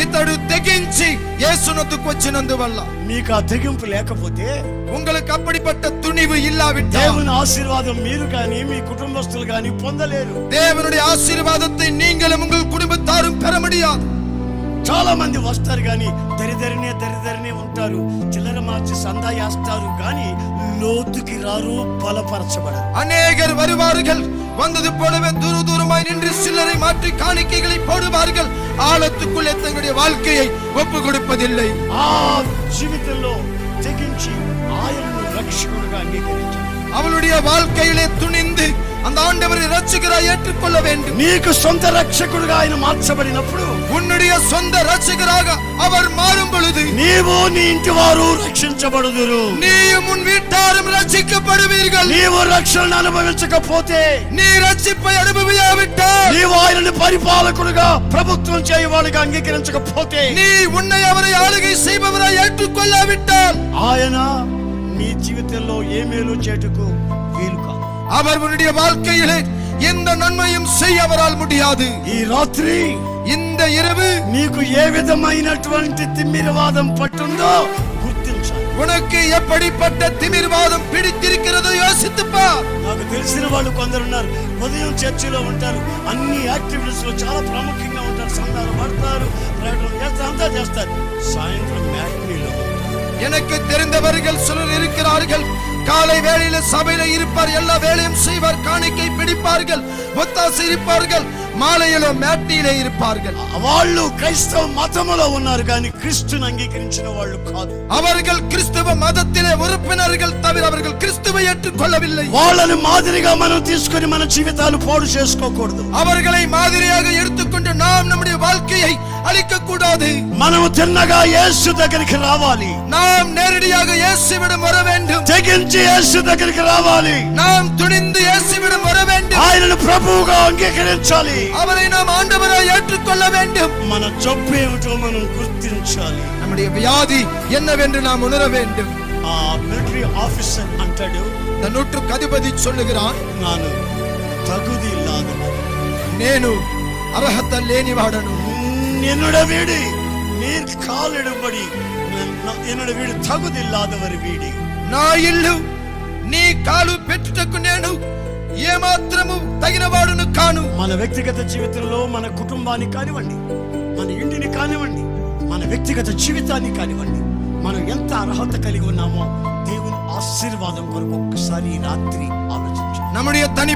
ఇతడు తెగించి యేసునొద్దకు వచ్చినందువల్ల మీకు ఆ తెగింపు లేకపోతే உங்களுக்கு அப்படிப்பட்ட துணிவு இல்லாவிட்டால் దేవుని ఆశీర్వాదం మీరు కానీ మీ కుటుంబస్తులు కానీ పొందలేరు. தேவனுடைய ஆசீர்வாதத்தை நீங்களும் உங்கள் குடும்பத்தாரும் பெற முடியாது. చాలా మంది వస్తారు కానీ దరిదరినే ఉంటారు, చిల్లర మార్చి సందా చేస్తారు కానీ లోతుకి రారు, బలపరచబడరు. அநேகர் வருவார்கள், வந்தது போலவே தூரமாய் நின்று சில்லறை மாற்றி காணிக்கைகளை போடுவார்கள், ஆழத்துக்குள்ளே தங்களுடைய வாழ்க்கையை ஒப்பு கொடுப்பதில்லை. ఆ జీవితంలో తెగించి ఆయనను రక్షకుడిగా అంగీకరించాలి. அவளுடைய வாழ்க்கையிலே துணிந்து அந்த ஆண்டவரை இரட்சகராய் ஏற்றுக்கொள்ள வேண்டும். నీకు సొంత రక్షకుడిగా ఆయన మార్చబడినప్పుడు, உன்னுடைய சொந்த இரட்சகராக அவர் மாறும் பொழுது నీవు నీ ఇంటి వారు రక్షించబడుదురు. நீயும் உன் வீட்டாரும் ரட்சிக்கப்படுவீர்கள். నీవు రక్షణను అనుభవించకపోతే, நீ ரட்சிப்பை அனுபவியாவிட்டால், నీవు ఆయనను పరిపాలకుడిగా ప్రభుత్వం చేయవాడిగా అంగీకరించకపోతే, நீ உன்னை அவரை ஆளுகை செய்பவராய் ஏற்றுக்கொள்ளாவிட்டால், ఆయన నీ జీవితంలో ఏ మేలు చేటుకు వీలు కాదు. அவர் உன்னுடைய வாழ்க்கையிலே எந்த நன்மையும் செய்ய அவரால் முடியாது. ఈ రాత్రి இந்த இரவு నీకు ఏ విధమైనటువంటి తిమ్మిరవాదం పట్టుందో గుర్తించాలి. உனக்கு எப்படிப்பட்ட திமிர்வாதம் பிடித்திருக்கிறதோ யோசித்துப் பார். నాకు తెలిసిన వాళ్ళు కొందరున్నారు, ఉదయం చర్చిలో ఉంటారు, అన్ని యాక్టివిటీస్ లో చాలా ప్రాముఖ్యంగా ఉంటారు, సందాలు పడతారు, ప్రకటన చేస్తారు, అంతా చేస్తారు, సాయంత్రం మ్యాట్నీలో ఉంటారు. எனக்கு தெரிந்தவர்கள் சிலர் இருக்கிறார்கள், காலை வேளையில சபையில இருப்பார், எல்லா வேலையும் செய்வார், காணிக்கை பிடிப்பார்கள், ஒத்தாசை இருப்பார்கள், மாலையில மேட்டியில இருப்பார்கள். వాళ్ళు క్రైస్తవ మతములో ఉన్నారు కానీ క్రీస్తుని అంగీకరించిన వాళ్ళు కాదు. அவர்கள் கிறிஸ்தவ மதத்திலே உறுப்பினர்கள் தவிர அவர்கள் கிறிஸ்துவை ஏற்றுக்கொள்ளவில்லை. వాళ్ళని మాదిరిగా మనం తీసుకొని మన జీవితాలు పాడు చేసుకోకూడదు. அவர்களை மாதிரியாக எடுத்துக்கொண்டு நாம் நம்முடைய வாழ்க்கையை அழிக்க கூடாது. మనము తిన్నగా యేసు దగ్గరికి రావాలి. நாம் நேரடியாக இயேசுவிடம் வர வேண்டும். తెగించి యేసు దగ్గరికి రావాలి. நாம் துணிந்து இயேசுவிடம் வர வேண்டும். ఆయనను ప్రభువుగా అంగీకరించాలి. அவரை நாம் ஆண்டவராய் ஏற்றுக்கொள்ள வேண்டும். మన జబ్బు ఏమిటో మనం గుర్తించాలి. நம்முடைய வியாதி என்னவென்று நாம் உணர வேண்டும். ఆ మిలిటరీ ఆఫీసర్ అంటాడు, நூற்றுக்கு அதிபதி சொல்லுகிறான், నాను తగుది ఇల్లాదను, నేను అర్హత లేనివాడను. என்னோட வீடு நீர் காலிடும்படி என்னோட வீடு తగుదిల్లాదవరి వీడి. నా ఇల్లు నీ కాలు పెట్టుటకు నేను ఏమాత్రము తగినవాడును కాను. మన వ్యక్తిగత జీవితంలో మన కుటుంబాన్ని కానివ్వండి, మన ఇంటిని కానివ్వండి, మన వ్యక్తిగత జీవితాన్ని కానివ్వండి, మనం ఎంత అర్హత కలిగి ఉన్నామో దేవుని ఆశీర్వాదం కొరకు ఒక్కసారి రాత్రి ఆలోచించాలి. நம்முடைய தனி